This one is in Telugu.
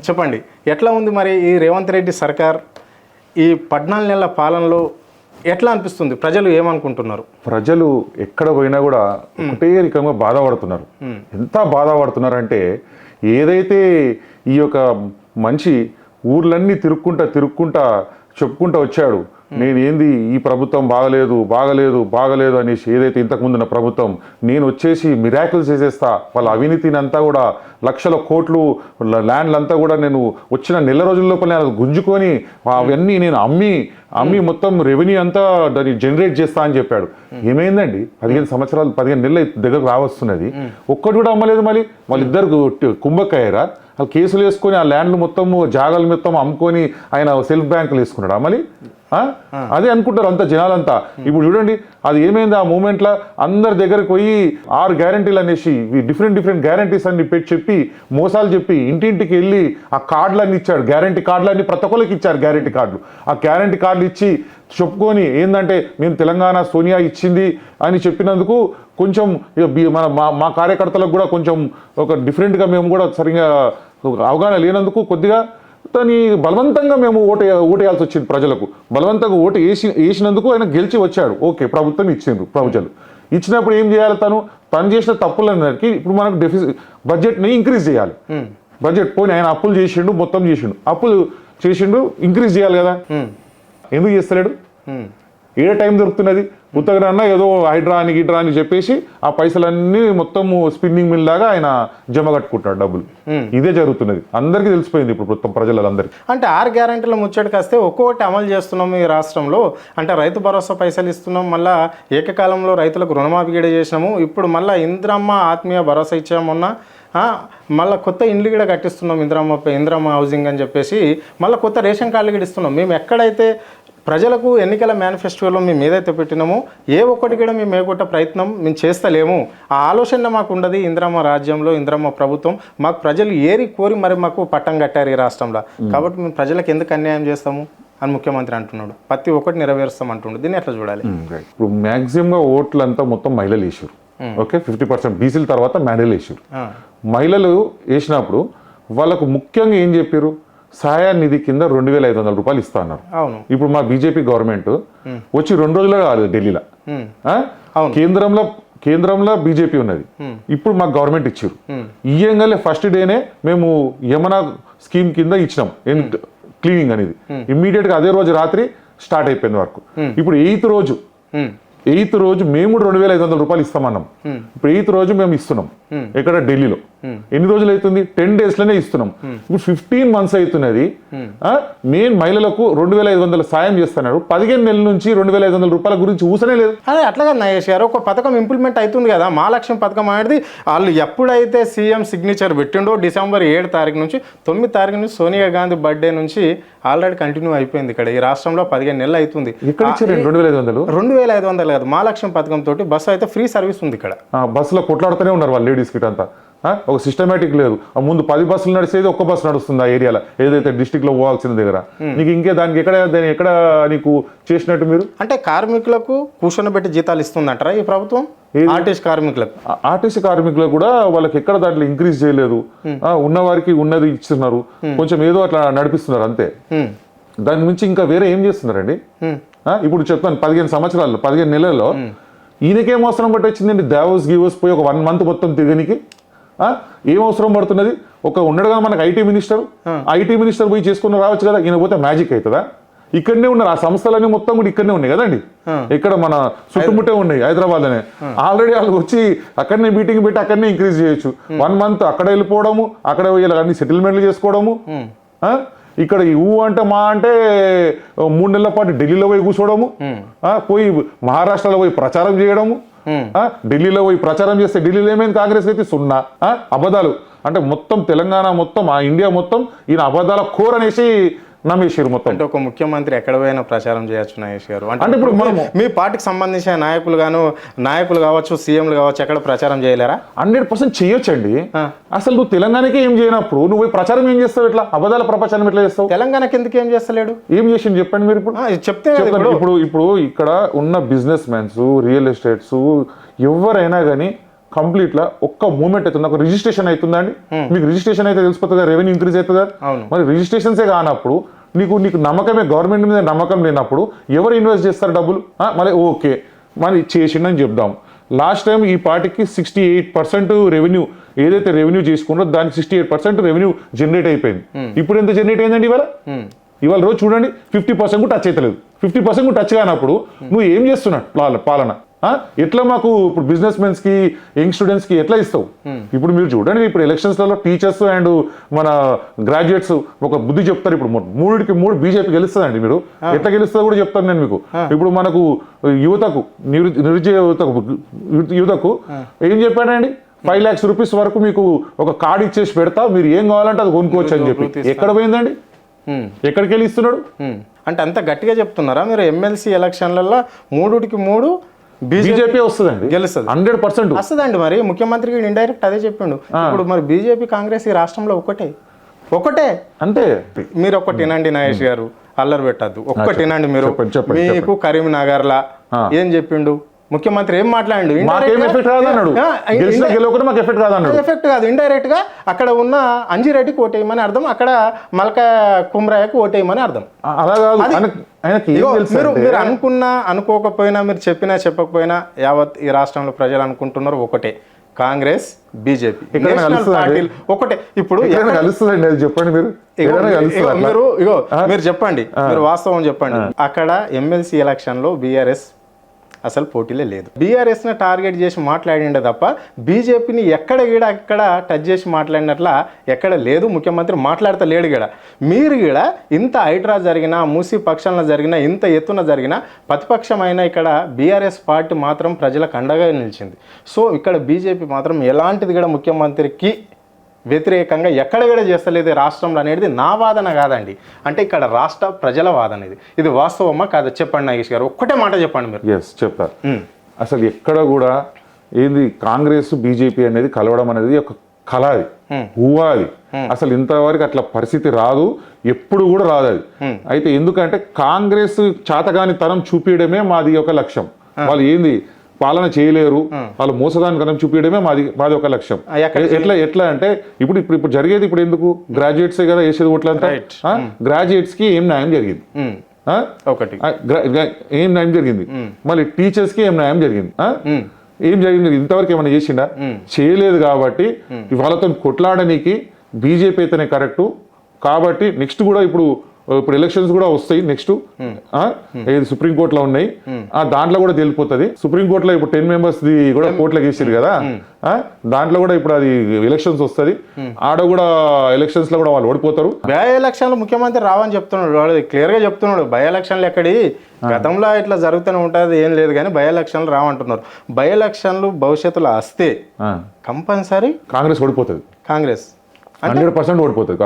చెప్పండి, ఎట్లా ఉంది మరి ఈ రేవంత్ రెడ్డి సర్కార్ ఈ 14 నెలల పాలనలో ఎట్లా అనిపిస్తుంది? ప్రజలు ఏమనుకుంటున్నారు? ప్రజలు ఎక్కడ పోయినా కూడా ఒకటే రకంగా బాధపడుతున్నారు. ఎంత బాధపడుతున్నారంటే, ఏదైతే ఈ యొక్క మనిషి ఊర్లన్నీ తిరుక్కుంటా చెప్పుకుంటా వచ్చాడు, నేనేంది ఈ ప్రభుత్వం బాగలేదు అనేసి, ఏదైతే ఇంతకుముందు ఉన్న ప్రభుత్వం నేను వచ్చేసి మిరాకిల్స్ చేసేస్తా, వాళ్ళ అవినీతిని అంతా కూడా లక్షల కోట్లు ల్యాండ్లంతా కూడా నేను వచ్చిన నెల రోజుల లోపల గుంజుకొని అవన్నీ నేను అమ్మి మొత్తం రెవెన్యూ అంతా దాన్ని జనరేట్ చేస్తా అని చెప్పాడు. ఏమైందండి? 15 నెలలు దగ్గరకు రావస్తున్నది, ఒక్కటి కూడా అమ్మలేదు. మళ్ళీ వాళ్ళిద్దరు కుంభక్కయ్యారా? వాళ్ళు కేసులు వేసుకొని ఆ ల్యాండ్లు మొత్తం జాగాలు మొత్తం అమ్ముకొని ఆయన సెల్ఫ్ బ్యాంకులు వేసుకున్నాడా? మళ్ళీ అదే అనుకుంటారు అంత జనాలంతా. ఇప్పుడు చూడండి, అది ఏమైంది? ఆ మూమెంట్లో అందరి దగ్గరకు పోయి 6 గ్యారంటీలు అనేసి డిఫరెంట్ గ్యారంటీస్ అన్ని చెప్పి మోసాలు చెప్పి ఇంటింటికి వెళ్ళి ఆ కార్డులన్నీ ఇచ్చాడు. గ్యారంటీ కార్డులన్నీ ప్రతి ఒక్కరికి ఇచ్చారు. గ్యారంటీ కార్డులు, ఆ గ్యారంటీ కార్డులు ఇచ్చి చెప్పుకొని ఏంటంటే మేము తెలంగాణ సోనియా ఇచ్చింది అని చెప్పినందుకు కొంచెం మా కార్యకర్తలకు కూడా కొంచెం ఒక డిఫరెంట్గా మేము కూడా సరిగా అవగాహన లేనందుకు కొద్దిగా దాన్ని బలవంతంగా మేము ఓటేయాల్సి వచ్చింది. ప్రజలకు బలవంతంగా ఓటు వేసినందుకు ఆయన గెలిచి వచ్చాడు. ఓకే, ప్రభుత్వం ఇచ్చిండ్రు. ప్రజలు ఇచ్చినప్పుడు ఏం చేయాలి? తను చేసిన తప్పులన్నరికి ఇప్పుడు మనకు బడ్జెట్ని ఇంక్రీజ్ చేయాలి. బడ్జెట్ పోనీ ఆయన అప్పులు చేసిండు, మొత్తం చేసిండు, ఇంక్రీజ్ చేయాలి కదా. ఎందుకు చేస్తలేడు? ఏ టైం దొరుకుతున్నది? ఉత్తగరన్నా ఏదో హైడ్రా అని చెప్పేసి ఆ పైసలన్నీ మొత్తం స్పిన్నింగ్ మిల్ లాగా ఆయన జమ కట్టుకుంటాడు డబ్బులు. ఇదే జరుగుతున్నది, అందరికీ తెలిసిపోయింది ఇప్పుడు మొత్తం ప్రజలందరికీ. అంటే 6 గ్యారెంటీల ముచ్చటకి వస్తే ఒక్కొక్కటి అమలు చేస్తున్నాం ఈ రాష్ట్రంలో. అంటే రైతు భరోసా పైసలు ఇస్తున్నాం, మళ్ళీ ఏకకాలంలో రైతులకు రుణమాఫీ గిడ చేసినాము, ఇప్పుడు మళ్ళీ ఇంద్రమ్మ ఆత్మీయ భరోసా ఇచ్చాము మొన్న, మళ్ళీ కొత్త ఇండ్లు కూడా కట్టిస్తున్నాం ఇంద్రమ్మ హౌసింగ్ అని చెప్పేసి, మళ్ళీ కొత్త రేషన్ కార్డులు కూడా ఇస్తున్నాం. మేము ఎక్కడైతే ప్రజలకు ఎన్నికల మేనిఫెస్టోలో మేము ఏదైతే పెట్టినామో ఏ ఒక్కటి కూడా మేము ఏగొట్ట ప్రయత్నం మేము చేస్తలేము. ఆ ఆలోచన మాకు ఉండదు. ఇంద్రమ్మ రాజ్యంలో ఇంద్రమ్మ ప్రభుత్వం మాకు ప్రజలు ఏరి కోరి మరి మాకు పట్టం కట్టారు ఈ రాష్ట్రంలో, కాబట్టి మేము ప్రజలకు ఎందుకు అన్యాయం చేస్తాము అని ముఖ్యమంత్రి అంటున్నాడు. ప్రతి ఒక్కటి నెరవేరుస్తాం అంటున్నాడు. దీన్ని ఎట్లా చూడాలి? ఇప్పుడు మ్యాక్సిమంగా ఓట్లంతా మొత్తం మహిళలు వేసారు. ఓకే, 50% బీసీల తర్వాత మహిళలు వేసారు. మహిళలు వేసినప్పుడు వాళ్ళకు ముఖ్యంగా ఏం చెప్పారు? సహాయ నిధి కింద 2,500 రూపాయలు ఇస్తా అన్నారు. ఇప్పుడు మా బీజేపీ గవర్నమెంట్ వచ్చి 2 రోజులు కాలేదు ఢిల్లీలో. కేంద్రంలో బీజేపీ ఉన్నది, ఇప్పుడు మాకు గవర్నమెంట్ ఇచ్చారు. ఇయ్యంగానే ఫస్ట్ డేనే మేము యమునా స్కీమ్ కింద ఇచ్చినాం క్లీనింగ్ అనేది. ఇమ్మీడియట్ గా అదే రోజు రాత్రి స్టార్ట్ అయిపోయింది వర్క్. ఇప్పుడు 8th రోజు మేము 2,500 రూపాయలు ఇస్తామన్నాం. ఇప్పుడు 8th రోజు మేము ఇస్తున్నాం. ఎక్కడ? ఢిల్లీలో. ఎన్ని రోజులు అవుతుంది? 10 days లోనే ఇస్తున్నాం. ఇప్పుడు 15 months అవుతున్నది. మెయిన్ మహిళలకు 2,500 సాయం చేస్తున్నారు. 15 నెలల నుంచి 2,500 రూపాయల గురించి ఊసనే లేదు. అదే అట్లాగా నయేష్ గారు, ఒక పథకం ఇంప్లిమెంట్ అవుతుంది కదా, మా లక్ష్యం పథకం అనేది. వాళ్ళు ఎప్పుడైతే సీఎం సిగ్నేచర్ పెట్టిండో December 7 తారీఖు నుంచి 9 తారీఖు నుంచి సోనియా గాంధీ బర్త్డే నుంచి ఆల్రెడీ కంటిన్యూ అయిపోయింది. ఇక్కడ ఈ రాష్ట్రంలో 15 నెలలు అవుతుంది. ఇక్కడ 2,500 కాదు, మా లక్ష్యం పథకం తోటి బస్సు అయితే ఫ్రీ సర్వీస్ ఉంది. ఇక్కడ బస్సులో కొట్లాడుతూనే ఉన్నారు వాళ్ళు లేడీస్ కి అంతా. ఒక సిస్టమేటిక్ లేదు. ముందు 10 బస్సులు నడిచేది ఒక్క బస్సు నడుస్తుంది ఆ ఏరియాలో, ఏదైతే డిస్ట్రిక్ట్ లో పోవాల్సిన దగ్గర. నీకు ఇంకే దానికి ఎక్కడ నీకు చేసినట్టు మీరు? అంటే కార్మికులకు కూర్చొని జీతాలు ఇస్తుందంటారా ఈ ప్రభుత్వం? ఆర్టీసీ కార్మికులకు కూడా వాళ్ళకి ఎక్కడ దాంట్లో ఇంక్రీజ్ చేయలేదు. ఉన్న వారికి ఉన్నది ఇస్తున్నారు, కొంచెం ఏదో అట్లా నడిపిస్తున్నారు అంతే. దాని నుంచి ఇంకా వేరే ఏం చేస్తున్నారండి? ఇప్పుడు చెప్తాను, 15 నెలల్లో ఈయనకేం అవసరం పట్టి వచ్చిందండి? దావోస్ గివోస్ పోయి ఒక 1 month మొత్తం తిరగనికి ఏం అవసరం పడుతున్నది? ఉండడుగా మనకు ఐటీ మినిస్టర్ పోయి చేసుకుని రావచ్చు కదా. ఈయన పోతే మ్యాజిక్ అవుతుందా? ఇక్కడనే ఉన్నారు ఆ సంస్థలన్నీ మొత్తం కూడా ఇక్కడనే ఉన్నాయి కదండి. ఇక్కడ మన చుట్టుముట్టే ఉన్నాయి హైదరాబాద్లోనే. ఆల్రెడీ వాళ్ళు వచ్చి అక్కడనే మీటింగ్ పెట్టి అక్కడనే ఇంక్రీజ్ చేయొచ్చు. 1 month అక్కడ వెళ్ళిపోవడము, అక్కడ అన్ని సెటిల్మెంట్లు చేసుకోవడము. ఇక్కడ అంటే 3 నెలల పాటు ఢిల్లీలో పోయి కూర్చోవడము, పోయి మహారాష్ట్రలో పోయి ప్రచారం చేయడము. ఢిల్లీలో పోయి ప్రచారం చేస్తే ఢిల్లీలో ఏమైంది? కాంగ్రెస్ అయితే 0 అబద్ధాలు. అంటే మొత్తం తెలంగాణ మొత్తం ఆ ఇండియా మొత్తం ఈయన అబద్ధాల కోర్ అనేసి నమ్మేశారు మొత్తం. అంటే ఒక ముఖ్యమంత్రి ఎక్కడ పోయినా ప్రచారం చేయొచ్చు నయేష్ గారు. అంటే ఇప్పుడు మీ పార్టీకి సంబంధించిన నాయకులు కావచ్చు, సీఎంలు కావచ్చు, ఎక్కడ ప్రచారం చేయలేరా? 100% చేయొచ్చండి. అసలు నువ్వు తెలంగాణకి ఏం చేయనప్పుడు నువ్వు ప్రచారం ఏం చేస్తావు? ఎట్లా అబద్ధాల ప్రపంచాన్ని ఎట్లా చేస్తావు? తెలంగాణకి ఎందుకు ఏం చేస్తలేడు? ఏం చేసిండు చెప్పండి మీరు. ఇప్పుడు చెప్తే ఇప్పుడు ఇక్కడ ఉన్న బిజినెస్ మ్యాన్స్, రియల్ ఎస్టేట్స్ ఎవరైనా కానీ కంప్లీట్ లా ఒక్క మూమెంట్ అవుతుంది, ఒక రిజిస్ట్రేషన్ అవుతుందా అండి? మీకు రిజిస్ట్రేషన్ అయితే తెలిసిపోతుందా, రెవెన్యూ ఇంక్రీజ్ అవుతుందా? అవును. మరి రిజిస్ట్రేషన్సే కానప్పుడు నీకు నమ్మకమే, గవర్నమెంట్ మీద నమ్మకం లేనప్పుడు ఎవరు ఇన్వెస్ట్ చేస్తారు డబ్బులు? మరి ఓకే మరి చేసిండని చెప్దాం. లాస్ట్ టైం ఈ పార్టీకి 68% రెవెన్యూ, ఏదైతే రెవెన్యూ చేసుకుంటో దానికి 68% రెవెన్యూ జనరేట్ అయిపోయింది. ఇప్పుడు ఎంత జనరేట్ అయిందండి ఇవాళ రోజు చూడండి 50% కూడా టచ్ అవుతలేదు. 50% కూడా టచ్ కానప్పుడు నువ్వు ఏం చేస్తున్నావు పాలన? ఎట్లా మాకు ఇప్పుడు బిజినెస్ మెన్స్ కి, యంగ్ స్టూడెంట్స్ కి ఎట్లా ఇస్తావు? ఇప్పుడు మీరు చూడండి, ఇప్పుడు ఎలక్షన్స్ లలో టీచర్స్ అండ్ మన గ్రాడ్యుయేట్స్ ఒక బుద్ధి చెప్తారు. ఇప్పుడు 3 బీజేపీ గెలుస్తుందండి. మీరు ఎట్లా గెలుస్తుందో కూడా చెప్తాను నేను మీకు. ఇప్పుడు మనకు యువతకు, నిరుద్యోగ యువతకు ఏం చెప్పాడండి? 5 lakhs రూపీస్ వరకు మీకు ఒక కార్డు ఇచ్చేసి పెడతా, మీరు ఏం కావాలంటే అది కొనుక్కోవచ్చు అని చెప్పి ఎక్కడ పోయిందండి? ఎక్కడికి వెళ్ళి ఇస్తున్నాడు? అంటే అంత గట్టిగా చెప్తున్నారా మీరు? ఎమ్మెల్సీ ఎలక్షన్లలో 3 బీజేపీ వస్తుందండి, గెలుస్తుంది 100% వస్తుందండి. మరి ముఖ్యమంత్రికి ఇండైరెక్ట్ అదే చెప్పిండు. ఇప్పుడు మరి బీజేపీ కాంగ్రెస్ ఈ రాష్ట్రంలో ఒకటే అంతే. మీరు ఒక్కటి వినండి నాగేష్ గారు, అల్లరి పెట్టద్దు. ఒక్కటి వినండి మీరు. మీకు కరీంనగర్ లా ఏం చెప్పిండు ముఖ్యమంత్రి? ఏం మాట్లాడు? ఎఫెక్ట్ కాదు, ఇండైరెక్ట్ గా అక్కడ ఉన్న అంజిరెడ్డికి ఓటేయమని అర్థం, అక్కడ మల్క కుమ్రాయకు ఓటేయమని అర్థం. మీరు అనుకున్నా అనుకోకపోయినా, మీరు చెప్పినా చెప్పకపోయినా, యావత్ ఈ రాష్ట్రంలో ప్రజలు అనుకుంటున్నారు ఒకటే, కాంగ్రెస్ బీజేపీ పార్టీలు ఒకటే. ఇప్పుడు చెప్పండి మీరు చెప్పండి, మీరు వాస్తవం చెప్పండి. అక్కడ ఎమ్మెల్సీ ఎలక్షన్ లో బీఆర్ఎస్ అసలు పోటీలే లేదు. బీఆర్ఎస్ని టార్గెట్ చేసి మాట్లాడిండే తప్ప బీజేపీని అక్కడ టచ్ చేసి మాట్లాడినట్ల ఎక్కడ లేదు. ముఖ్యమంత్రి మాట్లాడతా లేడు గడ. మీరు గడ ఇంత హైడ్రా జరిగినా, మూసీ పక్షంలో జరిగినా, ఇంత ఎత్తున జరిగినా ప్రతిపక్షమైన ఇక్కడ బీఆర్ఎస్ పార్టీ మాత్రం ప్రజలకు అండగా నిలిచింది. సో ఇక్కడ బీజేపీ మాత్రం ఎలాంటిది కూడా ముఖ్యమంత్రికి వ్యతిరేకంగా ఎక్కడ కూడా చేస్తలేదు రాష్ట్రంలో అనేది నా వాదన కాదండి. అంటే ఇక్కడ రాష్ట్ర ప్రజల వాదన. ఇది వాస్తవమా కాదా చెప్పండి నాగేష్ గారు, ఒక్కటే మాట చెప్పండి మీరు. చెప్తారు. అసలు ఎక్కడ కూడా ఏంది కాంగ్రెస్ బీజేపీ అనేది కలవడం అనేది ఒక కళ, అది ఊహా. అది అసలు ఇంతవరకు అట్లా పరిస్థితి రాదు, ఎప్పుడు కూడా రాదు అది. అయితే ఎందుకంటే కాంగ్రెస్ చాతగాని తనం చూపించడమే మాది ఒక లక్ష్యం. వాళ్ళు ఏంది పాలన చేయలేరు, వాళ్ళు మోసదాని కనం చూపించడమే మాది ఒక లక్ష్యం. ఎట్లా అంటే ఇప్పుడు జరిగేది ఇప్పుడు ఎందుకు గ్రాడ్యుయేట్స్ కదా వేసేది ఓట్లంతా. గ్రాడ్యుయేట్స్ కి ఏం న్యాయం జరిగింది? ఒకటి ఏం న్యాయం జరిగింది? మళ్ళీ టీచర్స్ కి ఏం న్యాయం జరిగింది? ఏం జరిగింది? ఇంతవరకు ఏమైనా చేసిండా? చేయలేదు. కాబట్టి వాళ్ళతో కొట్లాడడానికి బీజేపీ అయితేనే కరెక్టు. కాబట్టి నెక్స్ట్ కూడా ఇప్పుడు ఎలక్షన్స్ కూడా వస్తాయి. నెక్స్ట్ సుప్రీంకోర్టులో ఉన్నాయి, దాంట్లో కూడా తెలిపోతుంది. సుప్రీంకోర్టులో ఇప్పుడు 10 members కూడా కోర్టులోకి వేసారు కదా, దాంట్లో కూడా ఇప్పుడు అది ఎలక్షన్స్ వస్తుంది. ఆడ కూడా ఎలక్షన్స్ లో కూడా వాళ్ళు ఓడిపోతారు. బై ఎలక్షన్లు ముఖ్యమంత్రి రావని చెప్తున్నాడు, వాడు క్లియర్ గా చెప్తున్నాడు. బై ఎలక్షన్లు ఎక్కడి, గతంలో ఇట్లా జరుగుతూనే ఉంటుంది, ఏం లేదు కానీ బై ఎలక్షన్లు రావంటున్నారు. బై ఎలక్షన్లు భవిష్యత్తులో వస్తే కంపల్సరీ కాంగ్రెస్ ఓడిపోతుంది. కాంగ్రెస్ 100% ఓడిపోతుంది.